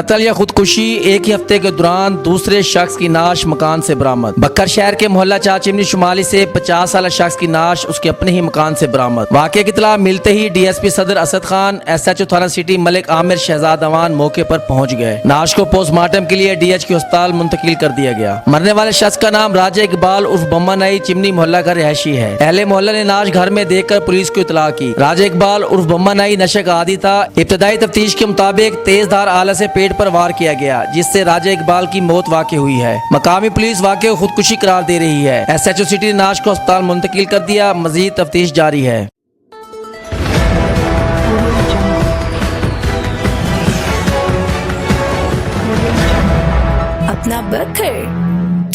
कत्ल या खुदकुशी, एक ही हफ्ते के दौरान दूसरे शख्स की नाश मकान से बरामद। बक्कर शहर के मोहल्ला चार चिमनी शुमाली से 50 साल शख्स की नाश उसके अपने ही मकान से बरामद। वाक़े की इत्तला मिलते ही DSP सदर असद खान, SHO थाना सिटी मलिक आमिर शहजाद अवान मौके पर पहुंच गए। नाश को पोस्टमार्टम के लिए DHQ अस्पताल मुंतकिल कर दिया गया। मरने वाले शख्स का नाम राजा इकबाल उर्फ बम्मा नाई चिमनी मोहल्ला का रिहायशी है। अहले मोहल्ला ने नाश घर में देखकर पुलिस को इत्तला की। राजा इकबाल उर्फ बम्मा नाई नशे का आदी था। इब्तदाई तफ्तीश के मुताबिक तेजधार आला से पेट पर वार किया गया, जिससे राजा इकबाल की मौत वाक़ई हुई है। मकामी पुलिस वाक़े को खुदकुशी करार दे रही है। SHO सिटी ने नाश को अस्पताल मुंतकिल कर दिया। मजीद तफ्तीश जारी है। अपना बकर,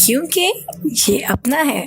क्योंकि ये अपना है।